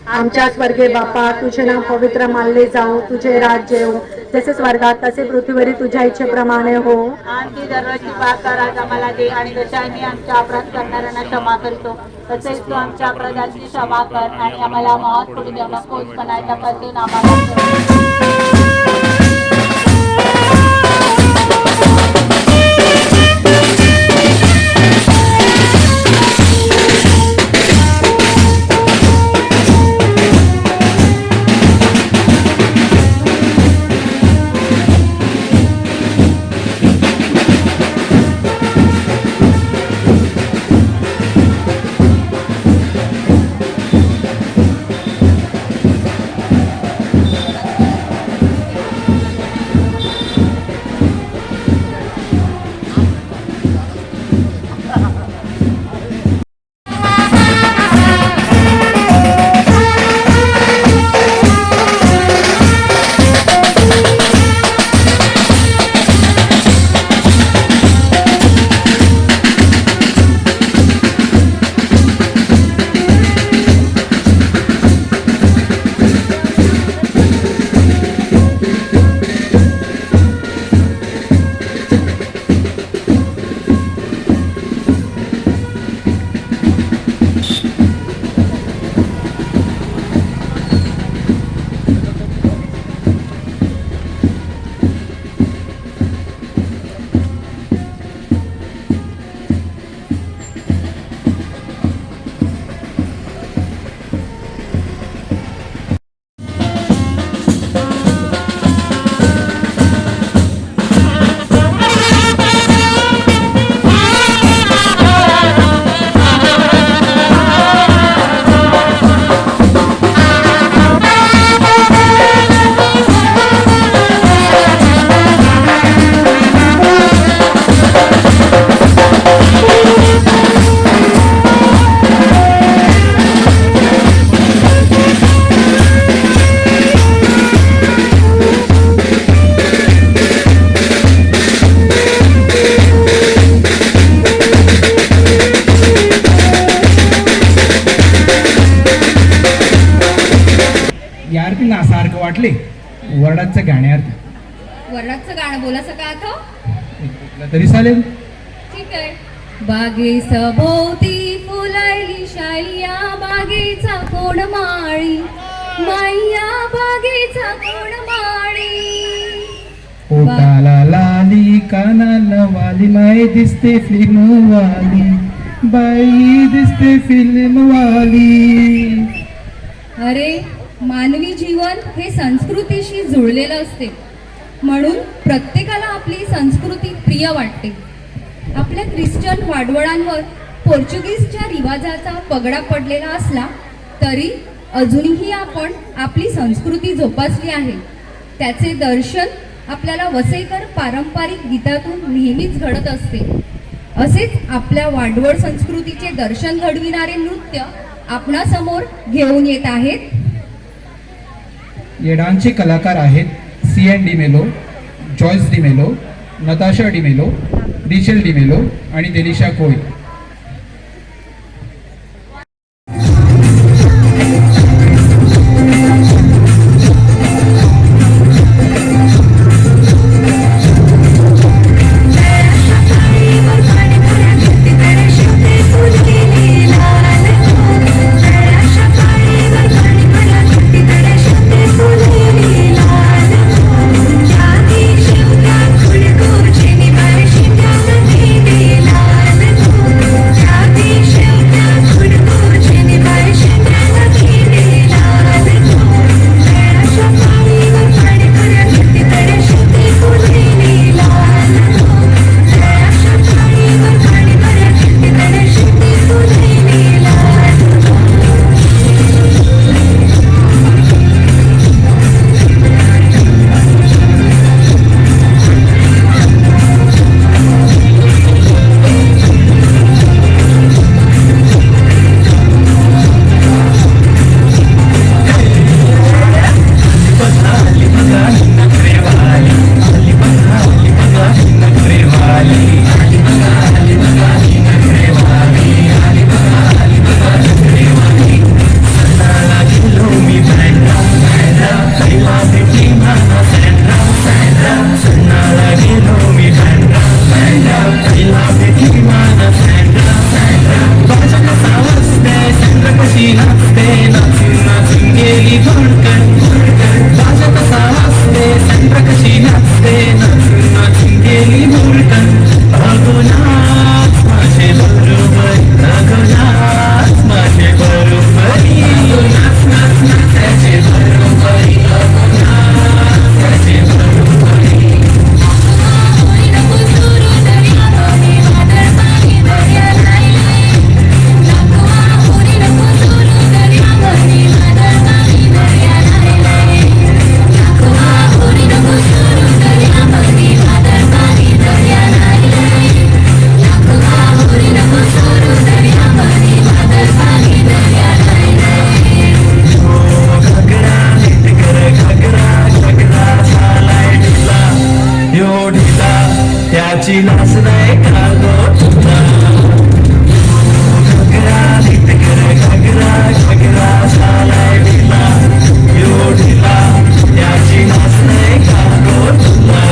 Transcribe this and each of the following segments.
आमच्या स्वर्गीय बापा, तुझे नाम पवित्र मानले जाओ, तुझे राज्य येऊ, जसे स्वर्गात तसे पृथ्वीवरी तुझ्या इच्छेप्रमाणे हो. आमची दररोजची भाकर आज आम्हाला दे, आणि जसे आम्ही आमच्या अपराध करणाऱ्यांना क्षमा करतो तसेच तू आमच्या अपराधाची क्षमा कर, आणि आम्हाला मोहात पडू देऊ नकोस, पण आमच्यापासून आम्हाला सारखं वाटले वरडाचं गाण्यार्थ वरडाचं गाणं बोलायचं का आता तरी चालेल. ठीक आहे. बागे सभोवती फुलायली शालिया, बागेचा कोण माळी, माया बागेचा कोण माळी. पोटाला लाली कानाला वाली, माय दिसते फिल्म वाली, बाई दिसते फिल्म वाली. अरे मानवी जीवन हे संस्कृतीशी जुळलेलं असते, म्हणून प्रत्येकाला आपली संस्कृती प्रिय वाटते. आपल्या ख्रिश्चन वाडवळांवर पोर्चुगीजच्या रिवाजाचा पगडा पडलेला असला तरी अजूनही आपण आपली संस्कृती जोपासली आहे. त्याचे दर्शन आपल्याला वसईकर पारंपरिक गीतातून नेहमीच घडत असते. असेच आपल्या वाडवळ संस्कृतीचे दर्शन घडविणारे नृत्य आपणासमोर घेऊन येत आहेत. येडांचे कलाकार आहेत CN डिमेलो, जॉयस डिमेलो, नताशा डिमेलो, डिशेल डिमेलो आणि देलिशा कोळी. नाचते नाचून नाचून गेली भडकन वाजत असा वाजते संत्र कशी नाचते नाचून नाचून गेली भडकन रघुनाथ माझे बरोबर रघुनाथ माझे बरोबरी नाच नाच नाच त्याचे बरोबरी रघुनाथ त्याचे बरोबरी त्याची नाच नाही का गो तुला घगरा नीट कर घगरा घगरा झालाय ढिला यो ढिला त्याची नाच नाही का गो तुला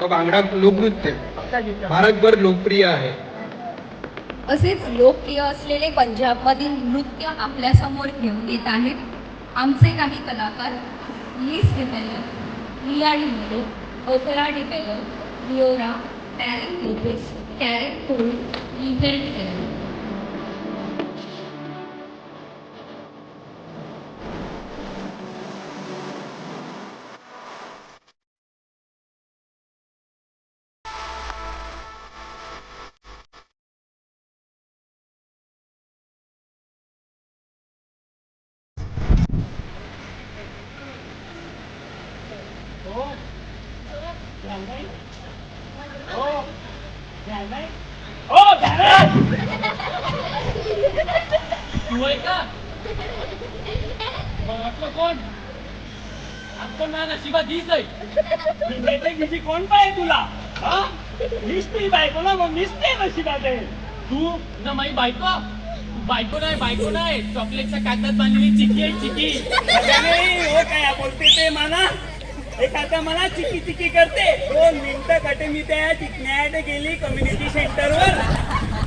तो भांगडा लोकनृत्य भारतभर लोकप्रिय आहे. असेच लोकप्रिय असलेले पंजाबमधील नृत्य आपल्या समोर घेऊन येत आहेत आमचे काही कलाकार लिस डिपेलो, रिया डिमेलो, ओपेरा डिपेलो, Leora, Taren Lopes, Karen Cole, लिव्हर टेरेन. कोण आपण ना नशिबा दिस आहे कोण पाहिजे तुला निसती बायको ना मग निसते नशिबात आहे तू ना माई बायको बायको नाही चॉकलेटच्या कागदात बांधलेली चिकी आहे चिकी हो काय बोलते ते म्हणा एखादा मला चिकी चिकी करते 2 मिनिटं काटे मी त्या चिकण्यात गेली कम्युनिटी सेंटरवर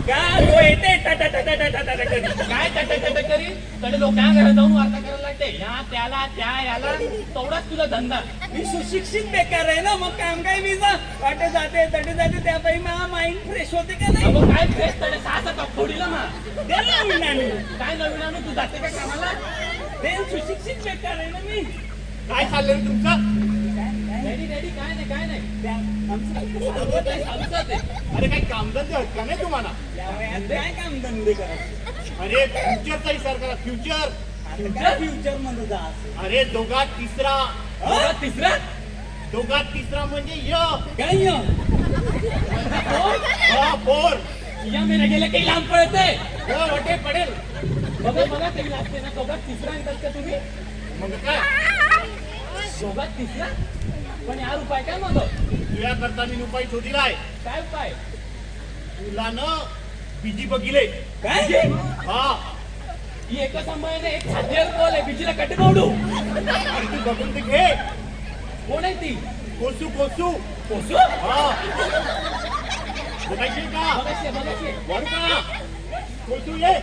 का तो येते टाटा टाटा टाटा टाटा करी काय टाटा टाटा करी तडे लोकांना घरात जाऊन वार्ता करायला लागते ह्या त्याला त्या याला तेवढाच तुझा धंदा मी सुशिक्षित बेकार आहे ना मग काम काय वीजा वाटे जाते तडे जाते त्यापायी मला माइंड फ्रेश होते का नाही मग काय फ्रेश तडे 6 कप फोडीला ना दे नवीन आणू काय नवीन आणू तू जाते का कामाला ते सुशिक्षित बेकार आहे ना मी काय चाललंय तुमचं रेडी काय नाही अरे काही कामधंदे आहेत का नाही तुम्हाला काय कामधंदे करा अरे फ्युचरचा विचार करा फ्युचर म्हणतो जा अरे दोघात तिसरा म्हणजे काय पोर या महिना गेल्या काही लांब पडते वाटे पडेल बघा मला तरी लागते ना दोघात तिसरा आणतात का तुम्ही मग काय दोघात तिसरा पण यार उपाय काय मग तुझ्या करता मी उपाय शोधिलाय काय उपाय तुला न बिजी बघिले काय हा ही एका समयाने एक साध्यावर कॉल आहे बिजीला कटे पावडू आणि तू बघून ते घे कोण आहे ती कोसू कोसू कोसू हा बघायची का बघायची वर का कोसू ये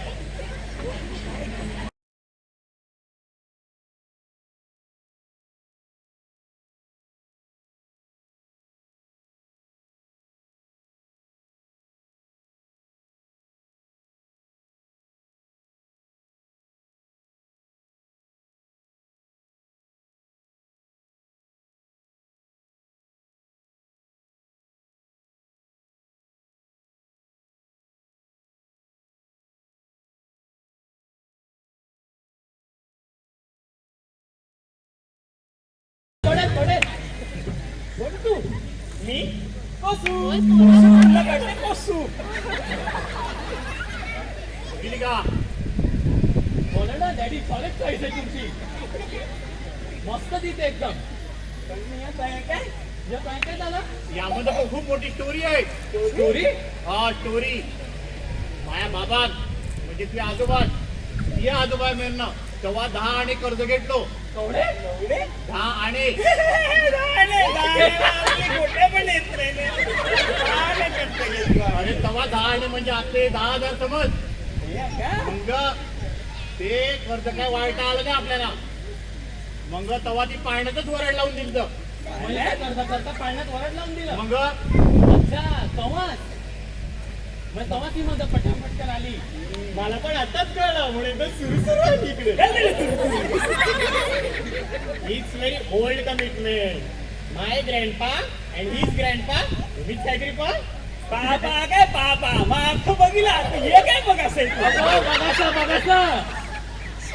मी कोसू कोसू गेली का बोला ना डॅडी सॉलिड चॉईस आहे तुमची मस्त दिसते एकदम काय झालं यामध्ये पण खूप मोठी स्टोरी आहे स्टोरी हा स्टोरी माया बाबा म्हणजे तुझ्या आजोबा ये आजोबा मिळणं तेव्हा 10 आणे कर्ज घेतलो 10 आणे अरे तेव्हा 10 आणे म्हणजे आता 10,000 समज मग ते कर्ज काय वाईट आलं नाही आपल्याला मग तेव्हा ती पाण्यातच वरड लावून दिलं करता पाण्यात वरड लावून दिलं मग अच्छा तेव्हा ती माझं पटापटकन आली मला पण आताच कळलं म्हणून सुरू इकडे it's very old commitment my grandpa and his grandpa with ॲग्रीपा पापा काय पापा मग अख्खं बघितला हे काय बघ असेल बघायचं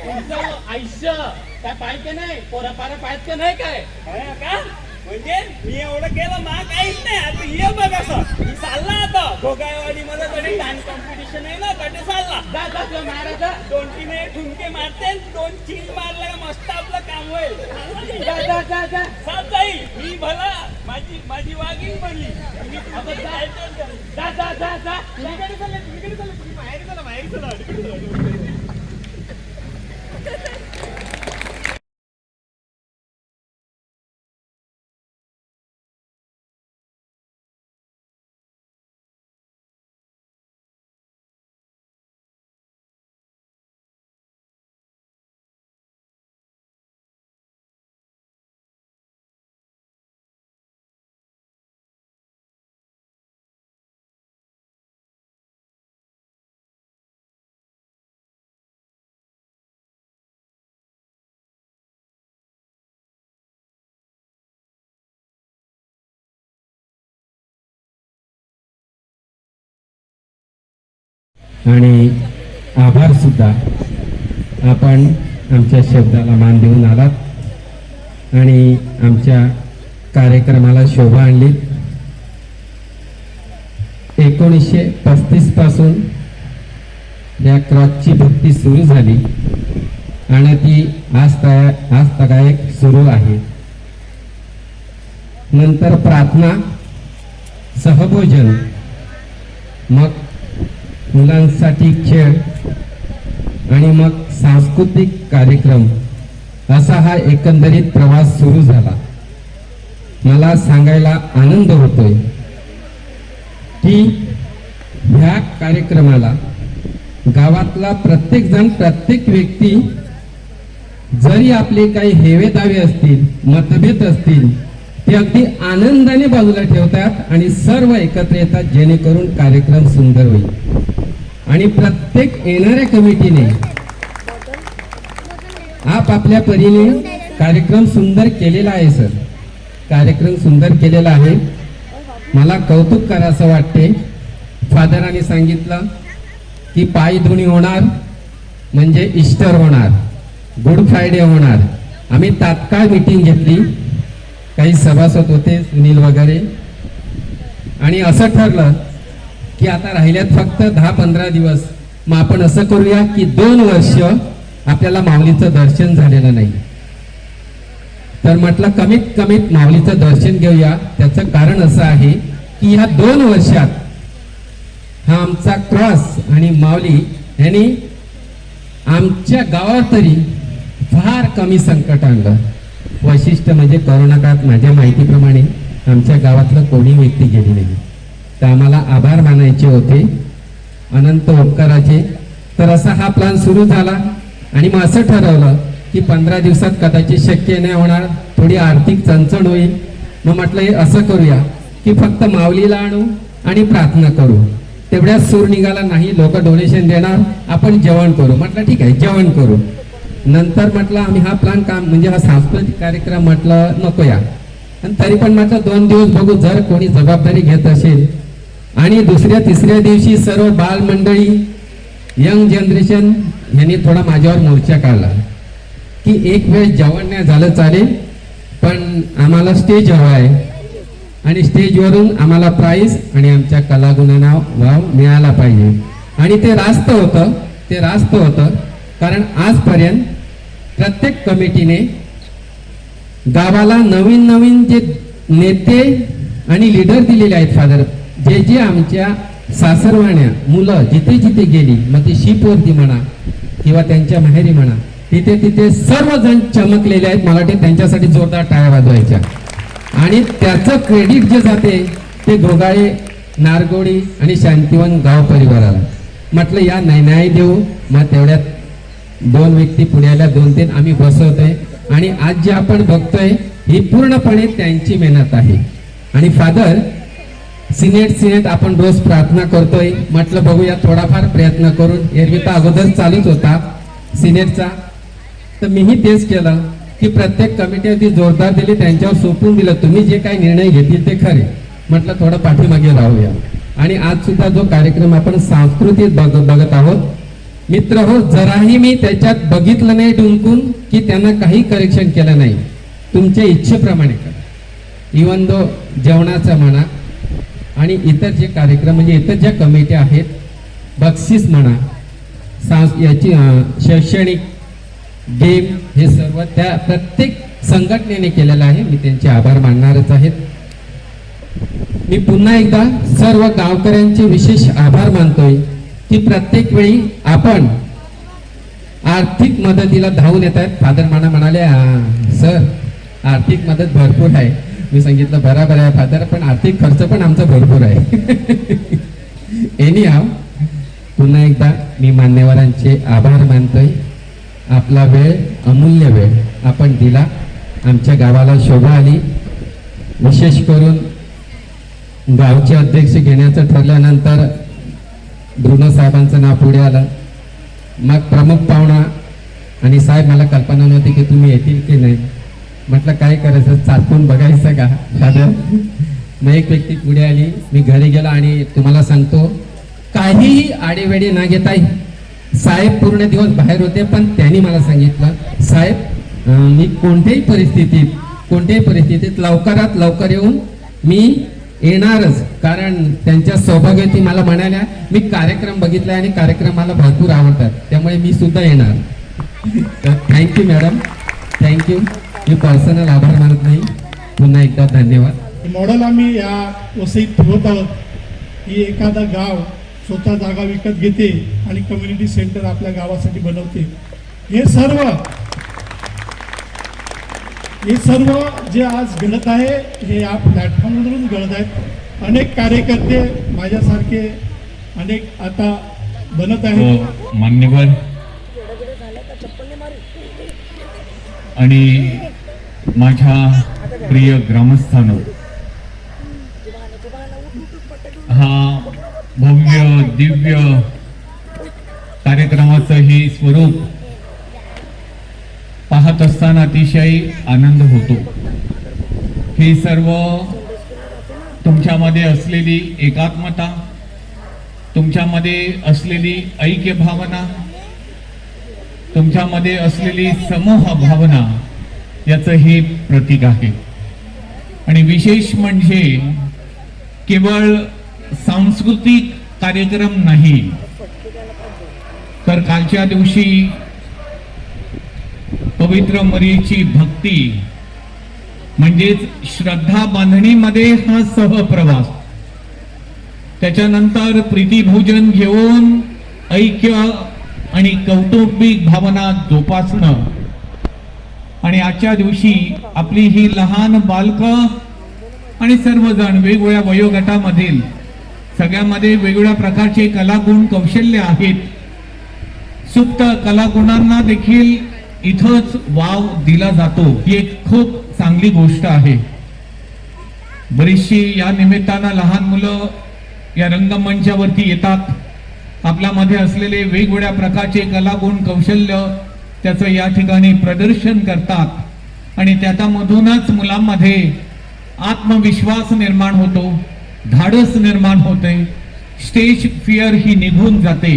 तुमचं आयुष्य काय पाहिजे नाही पोरा पारा पाहिजे नाही काय का म्हणजे मी एवढं केलं मा काहीच नाही आता ये बघ असं मी चालला आता भोगायवाडी मध्ये तरी डान्स कॉम्पिटिशन आहे ना तटे चालला महाराजा 2-3 ठुमके मारते 2 चीज मारला का मस्त आपलं काम होईल साथ जाईल मी भला माझी वाघीण बनली बाहेर चला आणि आभार सुद्धा आपण आमच्या शब्दाला मान देऊन आलात आणि आमच्या कार्यक्रमाला शोभा आणली 1935 पासून या क्रॉसची भक्ती सुरू झाली आणि ती आज तगायक सुरू आहे नंतर प्रार्थना सहभोजन मग मुलांसाठी खेळ आणि मग सांस्कृतिक कार्यक्रम असा हा एकंदरीत प्रवास सुरू झाला मला सांगायला आनंद होतोय की ह्या कार्यक्रमाला गावातला प्रत्येक जण प्रत्येक व्यक्ती जरी आपले काही हेवे दावे असतील मतभेद असतील ते अगदी आनंदाने बाजूला ठेवतात आणि सर्व एकत्र येतात जेणेकरून कार्यक्रम सुंदर होईल आणि प्रत्येक येणाऱ्या कमिटीने आपापल्या परीने कार्यक्रम सुंदर केलेला आहे सर कार्यक्रम सुंदर केलेला आहे मला कौतुक करायचं वाटते फादरांनी सांगितलं की पाय धुणी होणार म्हणजे ईस्टर होणार गुड फ्रायडे होणार आम्ही तात्काळ मीटिंग घेतली काही सभासद होते सुनील वगैरे आणि असं ठरलं की आता राहिल्यात फक्त 10-15 दिवस मग आपण असं करूया की 2 वर्ष आपल्याला माऊलीचं दर्शन झालेलं नाही तर म्हटलं कमीत कमीत माऊलीचं दर्शन घेऊया त्याचं कारण असं आहे की ह्या 2 वर्षात हा आमचा क्रॉस आणि माऊली यांनी आमच्या गावात तरी फार कमी संकट आणलं. वैशिष्ट्य म्हणजे कोरोना काळात माझ्या माहितीप्रमाणे आमच्या गावातलं कोणी व्यक्ती गेली नाही. तर आम्हाला आभार मानायचे होते अनंत उपकाराचे. तर असा हा प्लॅन सुरू झाला आणि मग असं ठरवलं की 15 दिवसात कदाचित शक्य नाही होणार, थोडी आर्थिक चणचण होईल. मग म्हटलं हे असं करूया की फक्त माऊलीला आणू आणि प्रार्थना करू. तेवढ्याच सूर निघाला नाही, लोक डोनेशन देणार, आपण जेवण करू. म्हटलं ठीक आहे जेवण करू. नंतर म्हटलं आम्ही हा प्लॅन काम म्हणजे हा सांस्कृतिक कार्यक्रम म्हटलं नको या. आणि तरी पण म्हटलं 2 दिवस बघू, जर कोणी जबाबदारी घेत असेल. आणि दुसऱ्या तिसऱ्या दिवशी सर्व बालमंडळी यंग जनरेशन यांनी थोडा माझ्यावर मोर्चा काढला की एक वेळ जेवण नाही झालं चालेल, पण आम्हाला स्टेज हवा आहे आणि स्टेजवरून आम्हाला प्राईज आणि आमच्या कलागुणांना वाव मिळाला पाहिजे. आणि ते रास्त होतं कारण आजपर्यंत प्रत्येक कमिटीने गावाला नवीन नवीन जे नेते आणि लीडर दिलेले आहेत फादर, जे जे आमच्या सासरवाण्या मुलं जिथे जिथे गेली, मग ती शिपवरती म्हणा किंवा त्यांच्या माहेरी म्हणा, तिथे तिथे सर्वजण चमकलेले आहेत. मला वाटते त्यांच्यासाठी जोरदार टाळ्या वाजवायच्या. आणि त्याचं क्रेडिट जे जाते ते घोगाळे, नारगोडी आणि शांतिवन गाव परिवाराला. म्हटलं या नाही देऊ. मग तेवढ्यात 2 व्यक्ती पुण्याला 2-3 आम्ही बसवतोय. आणि आज जे आपण बघतोय ही पूर्णपणे त्यांची मेहनत आहे. आणि फादर सिनेट आपण रोज प्रार्थना करतोय. म्हटलं बघूया थोडाफार प्रयत्न करून. एरवी तर अगोदर चालूच होता सिनेटचा. तर मीही तेच केलं की प्रत्येक कमिटीवरती जोरदार दिली, त्यांच्यावर सोपवून दिलं. तुम्ही जे काही निर्णय घेतील ते खरे. म्हटलं थोडं पाठीमागे राहूया. आणि आज सुद्धा जो कार्यक्रम आपण सांस्कृतिक बघत आहोत मित्र हो, जराही मी त्याच्यात बघितलं नाही डुंकून की त्यांना काही करेक्शन केलं नाही. तुमच्या इच्छेप्रमाणे करा. इवन दो जेवणाचा म्हणा आणि इतर जे कार्यक्रम म्हणजे इतर ज्या कमिट्या आहेत, बक्षीस म्हणा, याची शैक्षणिक गेम, हे सर्व त्या प्रत्येक संघटनेने केलेलं आहे. मी त्यांचे आभार मानणारच आहेत. मी पुन्हा एकदा सर्व गावकऱ्यांचे विशेष आभार मानतोय की प्रत्येक वेळी आपण आर्थिक मदतीला धावून येत आहेत. फादर म्हणाले सर आर्थिक मदत भरपूर आहे. मी सांगितलं बरोबर आहे फादर, पण आर्थिक खर्च पण आमचा भरपूर आहे. एनी हाव, पुन्हा एकदा मी मान्यवरांचे आभार मानतोय. आपला वेळ, अमूल्य वेळ आपण दिला. आमच्या गावाला शोभा आली. विशेष करून गावचे अध्यक्ष घेण्याचं ठरल्यानंतर ब्रुनो साहेबांचं नाव पुढे आलं. मग प्रमुख पाहुणा आणि साहेब, मला कल्पना नव्हती की तुम्ही येतील की नाही. म्हटलं काय करायचं, चाचपून बघायचं का फादर. मग एक व्यक्ती पुढे आली. मी घरी गेलो आणि तुम्हाला सांगतो काहीही आडेवेडे ना घेता साहेब पूर्ण दिवस बाहेर होते, पण त्यांनी मला सांगितलं साहेब मी कोणत्याही परिस्थितीत लवकरात लवकर येऊन मी येणारच. कारण त्यांच्या सौभाग्याची मला म्हणाल्या मी कार्यक्रम बघितला आणि कार्यक्रम मला भरपूर आवडतात, त्यामुळे मी सुद्धा येणार. तर थँक्यू मॅडम, थँक्यू. मी पर्सनल आभार मानत नाही. पुन्हा एकदा धन्यवाद. मॉडेल आम्ही या वसईत ठेवत आहोत की एखादा गाव स्वतः जागा विकत घेते आणि कम्युनिटी सेंटर आपल्या गावासाठी बनवते. हे सर्व जे आज घडत आहे हे या प्लॅटफॉर्मवरून घडत आहेत. अनेक कार्यकर्ते माझ्यासारखे अनेक आता बनत आहेत. मान्यवर आणि माझ्या प्रिय ग्रामस्थांनो, हा भव्य दिव्य कार्यक्रमाचं हे स्वरूप पाहत असताना अतिशय आनंद होतो. हे सर्व तुमच्यामध्ये असलेली एकात्मता, तुमच्यामध्ये असलेली ऐक्य भावना, तुमच्यामध्ये असलेली समूह भावना याचं हे प्रतीक आहे. आणि विशेष म्हणजे केवळ सांस्कृतिक कार्यक्रम नाही, तर कालच्या दिवशी पवित्र मरीची भक्ती म्हणजेच श्रद्धा बांधणीमध्ये हा सहप्रवास त्याच्यानंतर प्रीतिभोजन घेऊन ऐक्य आणि कौटुंबिक भावना जोपासणं आणि आजच्या दिवशी आपली ही लहान बालकं आणि सर्वजण वेगवेगळ्या वयोगटामधील सगळ्यामध्ये वेगवेगळ्या प्रकारचे कलागुण कौशल्य आहेत. सुप्त कलागुणांना देखील इथंच वाव दिला जातो. ही एक खूप चांगली गोष्ट आहे. बरीचशी या निमित्तानं लहान मुलं या रंगमंचावरती येतात. आपल्यामध्ये असलेले वेगवेगळ्या प्रकारचे कलागुण कौशल्य त्याचं या ठिकाणी प्रदर्शन करतात आणि त्याच्यामधूनच मुलांमध्ये आत्मविश्वास निर्माण होतो, धाडस निर्माण होते, स्टेज फिअर ही निघून जाते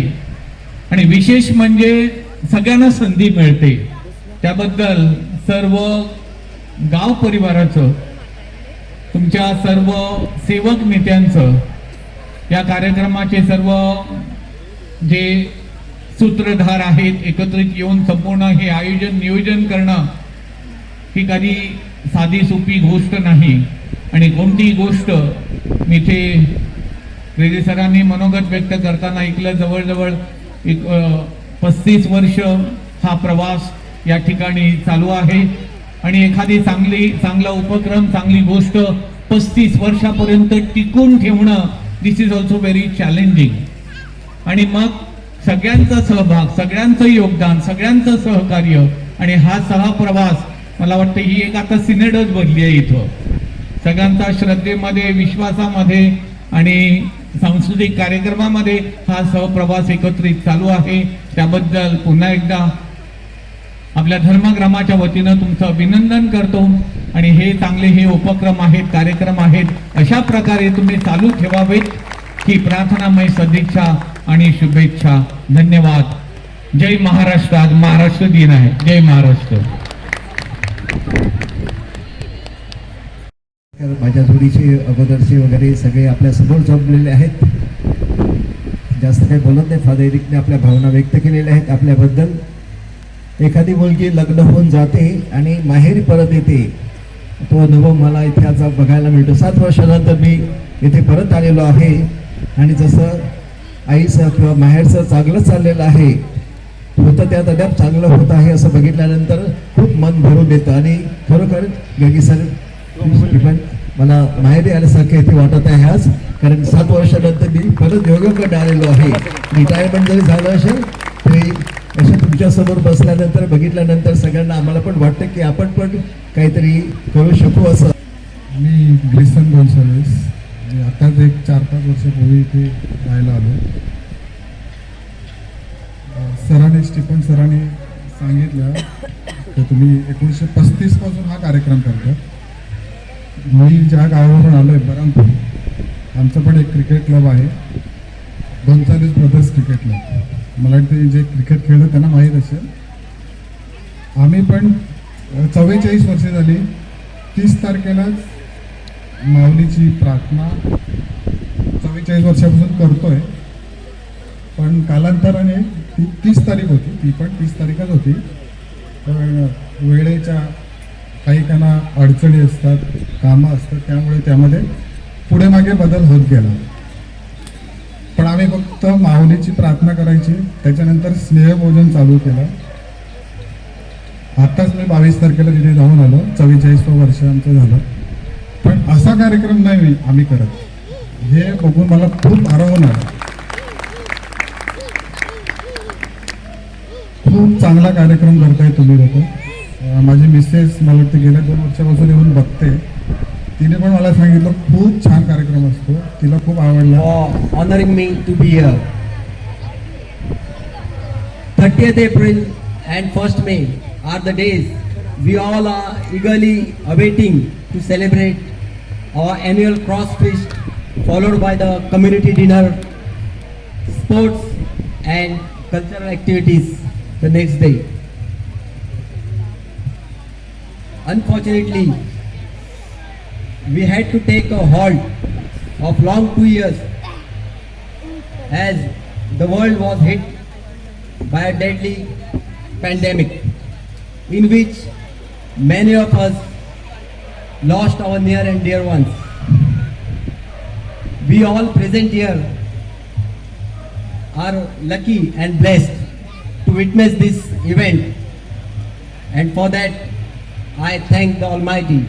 आणि विशेष म्हणजे सगळ्यांना संधी मिळते. त्याबद्दल सर्व गाव परिवाराचं, तुमच्या सर्व सेवक नेत्यांचं, या कार्यक्रमाचे सर्व जे सूत्रधार आहेत, एकत्रित येऊन संपूर्ण हे आयोजन नियोजन करणं ही कधी साधी सोपी गोष्ट नाही. आणि कोणतीही गोष्ट मी इथे क्रेझी सरांनी मनोगत व्यक्त करताना ऐकलं, जवळजवळ 35 वर्ष हा प्रवास या ठिकाणी चालू आहे आणि एखादी चांगला उपक्रम, चांगली गोष्ट 35 वर्षापर्यंत टिकून ठेवणं, दिस इज ऑल्सो व्हेरी चॅलेंजिंग. आणि मग सगळ्यांचा सहभाग, सगळ्यांचं योगदान, सगळ्यांचं सहकार्य आणि हा सहप्रवास, मला वाटतं ही एक आता सिनेडच बनली आहे इथं. सगळ्यांचा श्रद्धेमध्ये, विश्वासामध्ये आणि सांस्कृतिक कार्यक्रमामध्ये हा सहप्रवास एकत्रित चालू आहे. त्याबद्दल पुन्हा एकदा आपल्या धर्मग्रामाच्या वतीनं तुमचं अभिनंदन करतो आणि हे चांगले हे उपक्रम आहेत, कार्यक्रम आहेत, अशा प्रकारे तुम्ही चालू ठेवावेत ही प्रार्थनामय सदिच्छा आणि शुभेच्छा. धन्यवाद. जय महाराष्ट्र. आज महाराष्ट्र दिन आहे. जय महाराष्ट्र. माझ्या जोडीचे अगोदरचे वगैरे सगळे आपल्या समोर जमलेले आहेत. जास्त काही बोलत नाही. फादर एरिकने आपल्या भावना व्यक्त केलेल्या आहेत आपल्याबद्दल. एखादी मुलगी लग्न होऊन जाते आणि माहेरी परत येते, तो अनुभव मला इथे आज बघायला मिळतो. 7 वर्षानंतर मी इथे परत आलेलो आहे आणि जसं आईचं किंवा माहेरचं चांगलं चाललेलं आहे, होतं त्यात अद्याप चांगलं होत आहे असं बघितल्यानंतर खूप मन भरून येतं. आणि खरोखर गगी सर पण मला माहेरी आल्यासारखं इथे वाटत आहे आज, कारण 7 वर्षानंतर मी परत योगाकडे आलेलो आहे. रिटायरमेंट जरी झालं असेल तरी अशा तुमच्यासमोर बसल्यानंतर, बघितल्यानंतर सगळ्यांना आम्हाला पण वाटतं की आपण पण काहीतरी करू शकू असं. मी ग्रिसन गोन्साल्विस, मी आताच एक 4-5 वर्षापूर्वी इथे राहायला आलो. सरांनी, स्टीफन सरांनी सांगितलं की तुम्ही 1935 पासून हा कार्यक्रम करता. मी ज्या गावावरून आलो आहे बरामपूर, आमचं पण एक क्रिकेट क्लब आहे, गोन्साल्विस ब्रदर्स क्रिकेट क्लब. मला वाटतं जे क्रिकेट खेळलं त्यांना माहीत असेल. आम्ही पण 44 वर्षे झाली 30 तारखेलाच माऊलीची प्रार्थना 44 वर्षापासून करतोय. पण कालांतराने ती 30 तारीख होती, ती पण 30 तारीखच होती. पण वेळेच्या काही काना अडचणी असतात, कामं असतात, त्यामुळे त्यामध्ये पुढे मागे बदल होत गेला. पण आम्ही फक्त माऊलीची प्रार्थना करायची, त्याच्यानंतर स्नेहभोजन चालू केलं. आत्ताच मी 22 तारखेला तिथे जाऊन आलो, 44वं वर्ष आमचं झालं. पण असा कार्यक्रम नाही आम्ही करत, हे बघून मला खूप आराम आला. खूप चांगला कार्यक्रम करताय तुम्ही लोक. माझी मिसेस मला वाटतं गेल्या 2 वर्षापासून येऊन बघते, तिने पण मला सांगितलं खूप छान कार्यक्रम असतो, तिला खूप आवडला. Honouring me to be here. 30th April and 1st May are the days we all are eagerly awaiting to celebrate our annual cross feast, followed by the community dinner, sports and cultural activities the next day. Unfortunately, we had to take a halt of long 2 years as the world was hit by a deadly pandemic in which many of us lost our near and dear ones. we all present here are lucky and blessed to witness this event, and for that I thank the Almighty.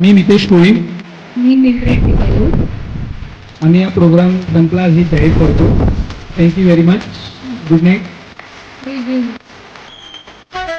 मी नितेश कोळी. मी मित्र आम्ही या programme संपला ही जाहीर करतो. Thank you very much. Good night.